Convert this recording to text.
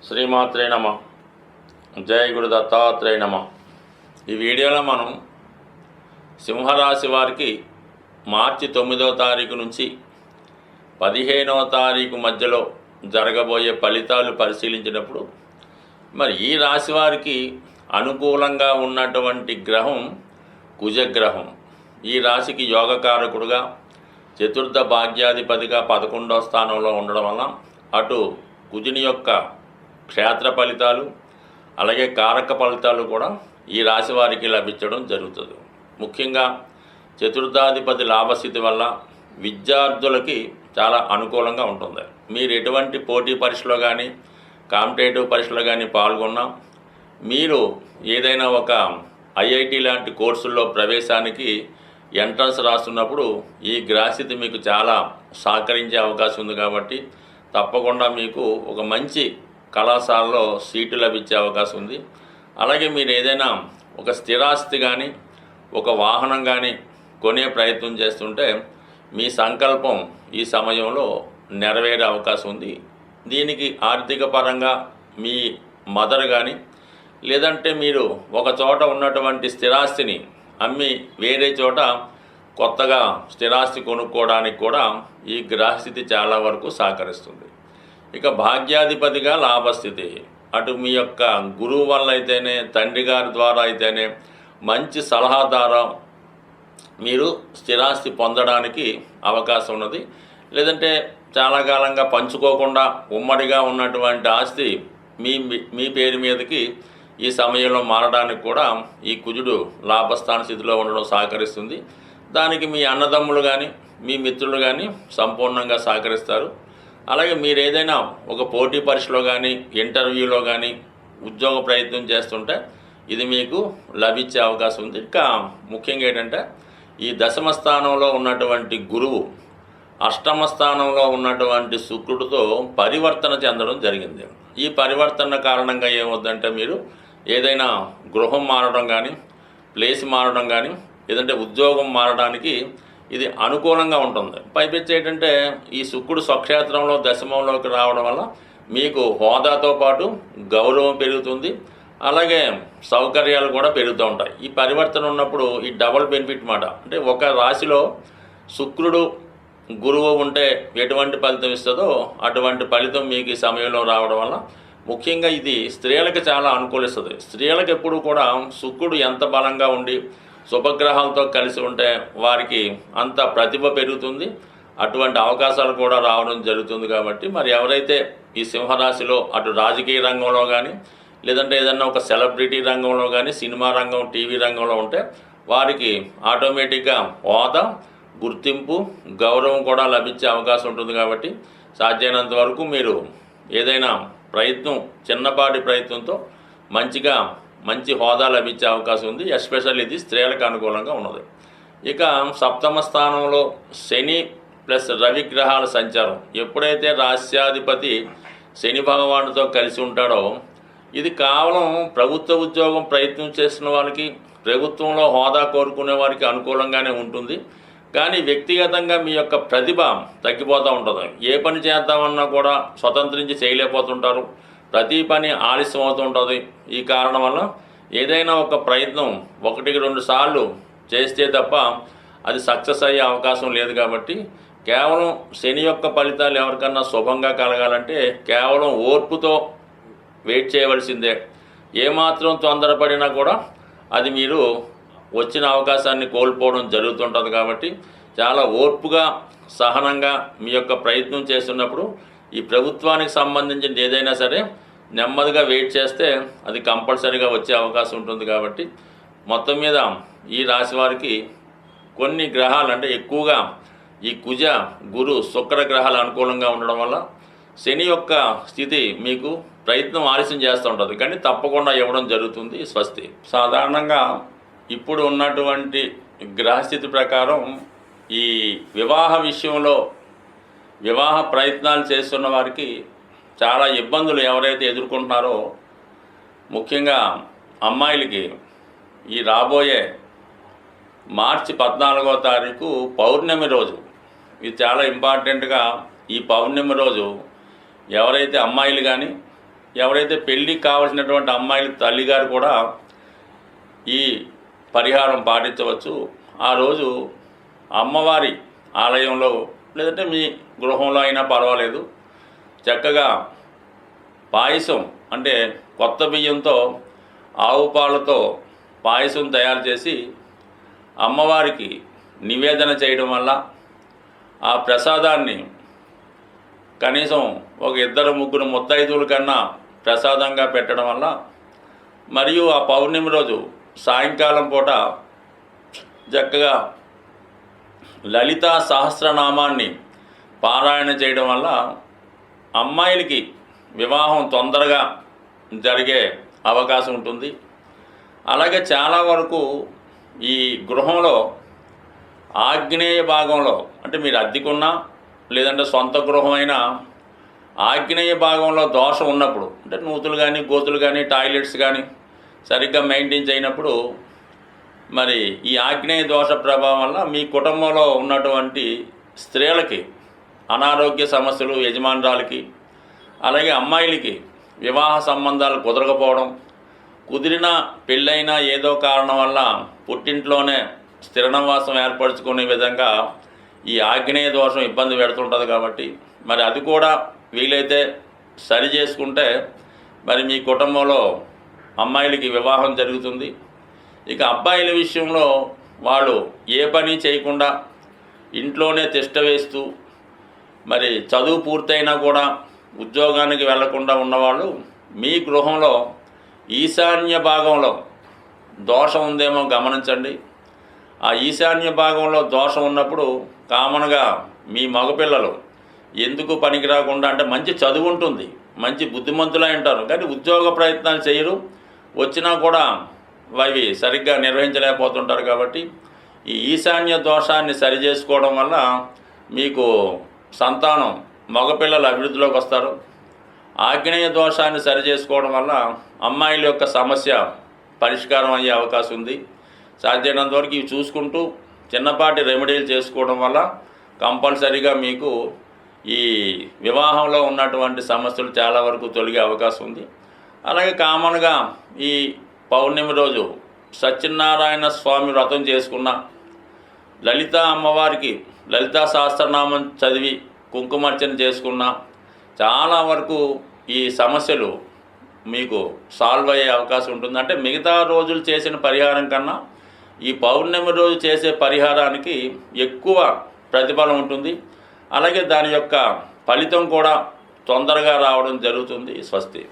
శ్రీమాత్రే నమ. జయ గురు దత్తాత్రేయ నమ. ఈ వీడియోలో మనం సింహరాశి వారికి మార్చి 9వ తారీఖు నుంచి 15వ తారీఖు మధ్యలో జరగబోయే ఫలితాలు పరిశీలించినప్పుడు మరి ఈ రాశి వారికి అనుకూలంగా ఉన్నటువంటి గ్రహం కుజగ్రహం. ఈ రాశికి యోగకారకుడుగా చతుర్థ భాగ్యాధిపతిగా 11వ స్థానంలో ఉండడం వల్ల అటు కుజుని యొక్క క్షేత్ర ఫలితాలు అలాగే కారక ఫలితాలు కూడా ఈ రాశి వారికి లభించడం జరుగుతుంది. ముఖ్యంగా చతుర్థాధిపతి లాభస్థితి వల్ల విద్యార్థులకి చాలా అనుకూలంగా ఉంటుంది. మీరు ఎటువంటి పోటీ పరీక్షలో కానీ కాంపిటేటివ్ పరీక్షలో కానీ పాల్గొన్నా, మీరు ఏదైనా ఒక ఐఐటి లాంటి కోర్సుల్లో ప్రవేశానికి ఎంట్రన్స్ రాస్తున్నప్పుడు ఈ గ్రహస్థితి మీకు చాలా సహకరించే అవకాశం ఉంది. కాబట్టి తప్పకుండా మీకు ఒక మంచి కళాశాలలో సీటు లభించే అవకాశం ఉంది. అలాగే మీరు ఏదైనా ఒక స్థిరాస్తి కానీ ఒక వాహనం కానీ కొనే ప్రయత్నం చేస్తుంటే మీ సంకల్పం ఈ సమయంలో నెరవేరే అవకాశం ఉంది. దీనికి ఆర్థిక పరంగా మీ మదర్ కానీ లేదంటే మీరు ఒక చోట ఉన్నటువంటి స్థిరాస్తిని అమ్మి వేరే చోట కొత్తగా స్థిరాస్తి కొనుక్కోవడానికి కూడా ఈ గ్రహస్థితి చాలా వరకు సహకరిస్తుంది. ఇక భాగ్యాధిపతిగా లాభస్థితి, అటు మీ యొక్క గురువు వల్ల అయితేనే తండ్రి గారి ద్వారా అయితేనే మంచి సలహా ద్వారా మీరు స్థిరాస్తి పొందడానికి అవకాశం ఉన్నది. లేదంటే చాలా కాలంగా పంచుకోకుండా ఉమ్మడిగా ఉన్నటువంటి ఆస్తి మీ పేరు మీదకి ఈ సమయంలో మారడానికి కూడా ఈ కుజుడు లాభస్థాన స్థితిలో ఉండడం సహకరిస్తుంది. దానికి మీ అన్నదమ్ములు కానీ మీ మిత్రులు కానీ సంపూర్ణంగా సహకరిస్తారు. అలాగే మీరు ఏదైనా ఒక పోటీ పరీక్షలో కానీ ఇంటర్వ్యూలో కానీ ఉద్యోగ ప్రయత్నం చేస్తుంటే ఇది మీకు లభించే అవకాశం ఉంది. ఇంకా ముఖ్యంగా ఏంటంటే ఈ దశమ స్థానంలో ఉన్నటువంటి గురువు అష్టమ స్థానంలో ఉన్నటువంటి శుక్రుడితో పరివర్తన చెందడం జరిగింది. ఈ పరివర్తన కారణంగా ఏమవుద్దంటే మీరు ఏదైనా గృహం మారడం కానీ ప్లేస్ మారడం కానీ లేదంటే ఉద్యోగం మారడానికి ఇది అనుకూలంగా ఉంటుంది. పైపెచ్చి ఏంటంటే ఈ శుక్రుడు స్వక్షేత్రంలో దశమంలోకి రావడం వల్ల మీకు హోదాతో పాటు గౌరవం పెరుగుతుంది. అలాగే సౌకర్యాలు కూడా పెరుగుతూ ఉంటాయి. ఈ పరివర్తన ఉన్నప్పుడు ఈ డబుల్ బెనిఫిట్ మాట. అంటే ఒక రాశిలో శుక్రుడు గురువు ఉంటే ఎటువంటి ఫలితం ఇస్తుందో అటువంటి ఫలితం మీకు ఈ సమయంలో రావడం వల్ల ముఖ్యంగా ఇది స్త్రీలకు చాలా అనుకూలిస్తుంది. స్త్రీలకు ఎప్పుడు కూడా శుక్రుడు ఎంత బలంగా ఉండి శుభగ్రహాలతో కలిసి ఉంటే వారికి అంత ప్రతిభ పెరుగుతుంది. అటువంటి అవకాశాలు కూడా రావడం జరుగుతుంది. కాబట్టి మరి ఎవరైతే ఈ సింహరాశిలో అటు రాజకీయ రంగంలో కానీ లేదంటే ఏదన్నా ఒక సెలబ్రిటీ రంగంలో కానీ సినిమా రంగం టీవీ రంగంలో ఉంటే వారికి ఆటోమేటిక్గా హోదా గుర్తింపు గౌరవం కూడా లభించే అవకాశం ఉంటుంది. కాబట్టి సాధ్యమైనంత వరకు మీరు ఏదైనా ప్రయత్నం చిన్నపాటి ప్రయత్నంతో మంచి హోదా లభించే అవకాశం ఉంది. ఎస్పెషల్ ఇది స్త్రీలకు అనుకూలంగా ఉన్నది. ఇక సప్తమ స్థానంలో శని ప్లస్ రవి గ్రహాల సంచారం. ఎప్పుడైతే రాశ్యాధిపతి శని భగవానుడితో కలిసి ఉంటాడో ఇది కేవలం ప్రభుత్వ ఉద్యోగం ప్రయత్నం చేస్తున్న వాళ్ళకి ప్రభుత్వంలో హోదా కోరుకునే వారికి అనుకూలంగానే ఉంటుంది. కానీ వ్యక్తిగతంగా మీ యొక్క ప్రతిభ తగ్గిపోతూ ఉంటుంది. ఏ పని చేద్దామన్నా కూడా స్వతంత్రించి చేయలేకపోతుంటారు. ప్రతి పని ఆలస్యం అవుతూ ఉంటుంది. ఈ కారణం వల్ల ఏదైనా ఒక ప్రయత్నం 1-2 సార్లు చేస్తే తప్ప అది సక్సెస్ అయ్యే అవకాశం లేదు. కాబట్టి కేవలం శని యొక్క ఫలితాలు ఎవరికన్నా శుభంగా కలగాలంటే కేవలం ఓర్పుతో వెయిట్ చేయవలసిందే. ఏమాత్రం తొందరపడినా కూడా అది మీరు వచ్చిన అవకాశాన్ని కోల్పోవడం జరుగుతుంటుంది. కాబట్టి చాలా ఓర్పుగా సహనంగా మీ యొక్క ప్రయత్నం చేస్తున్నప్పుడు ఈ ప్రభుత్వానికి సంబంధించిన ఏదైనా సరే నెమ్మదిగా వెయిట్ చేస్తే అది కంపల్సరీగా వచ్చే అవకాశం ఉంటుంది. కాబట్టి మొత్తం మీద ఈ రాశి వారికి కొన్ని గ్రహాలు అంటే ఎక్కువగా ఈ కుజ గురు శుక్ర గ్రహాలు అనుకూలంగా ఉండడం వల్ల శని యొక్క స్థితి మీకు ప్రయత్నం ఆలస్యం చేస్తూ ఉంటుంది. కానీ తప్పకుండా ఇవ్వడం జరుగుతుంది. స్వస్తి. సాధారణంగా ఇప్పుడు ఉన్నటువంటి గ్రహస్థితి ప్రకారం ఈ వివాహ విషయంలో వివాహ ప్రయత్నాలు చేస్తున్న వారికి చాలా ఇబ్బందులు ఎవరైతే ఎదుర్కొంటున్నారో ముఖ్యంగా అమ్మాయిలకి ఈ రాబోయే మార్చి 14వ తారీఖు పౌర్ణమి రోజు ఇది చాలా ఇంపార్టెంట్గా ఈ పౌర్ణమి రోజు ఎవరైతే అమ్మాయిలు కానీ ఎవరైతే పెళ్ళికి కావాల్సినటువంటి అమ్మాయిల తల్లిగారు కూడా ఈ పరిహారం పాటించవచ్చు. ఆ రోజు అమ్మవారి ఆలయంలో లేదంటే మీ గృహంలో అయినా పర్వాలేదు, చక్కగా పాయసం అంటే కొత్త బియ్యంతో ఆవు పాలతో పాయసం తయారు చేసి అమ్మవారికి నివేదన చేయడం వల్ల ఆ ప్రసాదాన్ని కనీసం ఒక 2-3 ముత్తైదువుల కన్నా ప్రసాదంగా పెట్టడం వల్ల, మరియు ఆ పౌర్ణమి రోజు సాయంకాలం పూట చక్కగా లలితా సహస్రనామాన్ని పారాయణ చేయడం వల్ల అమ్మాయిలకి వివాహం తొందరగా జరిగే అవకాశం ఉంటుంది. అలాగే చాలా వరకు ఈ గృహంలో ఆగ్నేయ భాగంలో, అంటే మీరు అద్దెకున్నా లేదంటే సొంత గృహమైనా ఆగ్నేయ భాగంలో దోషం ఉన్నప్పుడు, అంటే నూతులు కానీ గోతులు కానీ టాయిలెట్స్ కానీ సరిగ్గా మెయింటైన్ చేయనప్పుడు, మరి ఈ ఆగ్నేయ దోష ప్రభావం వల్ల మీ కుటుంబంలో ఉన్నటువంటి స్త్రీలకి అనారోగ్య సమస్యలు, యజమానురాలకి అలాగే అమ్మాయిలకి వివాహ సంబంధాలు కుదరకపోవడం, కుదిరిన పెళ్ళైన ఏదో కారణం వల్ల పుట్టింట్లోనే స్థిర నివాసం ఏర్పరచుకునే విధంగా ఈ ఆగ్నేయ దోషం ఇబ్బంది పెడుతుంటుంది. కాబట్టి మరి అది కూడా వీలైతే సరి చేసుకుంటే మరి మీ కుటుంబంలో అమ్మాయిలకి వివాహం జరుగుతుంది. ఇక అబ్బాయిల విషయంలో వాళ్ళు ఏ పని చేయకుండా ఇంట్లోనే తిష్ట వేస్తూ మరి చదువు పూర్తయినా కూడా ఉద్యోగానికి వెళ్లకుండా ఉన్నవాళ్ళు మీ గృహంలో ఈశాన్య భాగంలో దోషం ఉందేమో గమనించండి. ఆ ఈశాన్య భాగంలో దోషం ఉన్నప్పుడు కామన్గా మీ మగపిల్లలు ఎందుకు పనికి రాకుండా, అంటే మంచి చదువు ఉంటుంది, మంచి బుద్ధిమంతులై ఉంటారు, కానీ ఉద్యోగ ప్రయత్నాలు చేయరు, వచ్చినా కూడా అవి సరిగ్గా నిర్వహించలేకపోతుంటారు. కాబట్టి ఈ ఈశాన్య దోషాన్ని సరి చేసుకోవడం వల్ల మీకు సంతానం మగపిల్లలు అభివృద్ధిలోకి వస్తారు. ఆగ్నేయ దోషాన్ని సరి చేసుకోవడం వల్ల అమ్మాయిల యొక్క సమస్య పరిష్కారం అయ్యే అవకాశం ఉంది. సాధ్యమైనంత వరకు ఇవి చూసుకుంటూ చిన్నపాటి రెమెడీలు చేసుకోవడం వల్ల కంపల్సరీగా మీకు ఈ వివాహంలో ఉన్నటువంటి సమస్యలు చాలా వరకు తొలగే అవకాశం ఉంది. అలాగే కామన్గా ఈ పౌర్ణమి రోజు సత్యనారాయణ స్వామి వ్రతం చేసుకున్న, లలిత అమ్మవారికి లలితా సహస్రనామం చదివి కుంకుమార్చన చేసుకున్న చాలా వరకు ఈ సమస్యలు మీకు సాల్వ్ అయ్యే అవకాశం ఉంటుంది. అంటే మిగతా రోజులు చేసిన పరిహారం కన్నా ఈ పౌర్ణమి రోజు చేసే పరిహారానికి ఎక్కువ ప్రతిఫలం ఉంటుంది. అలాగే దాని యొక్క ఫలితం కూడా తొందరగా రావడం జరుగుతుంది. స్వస్తి.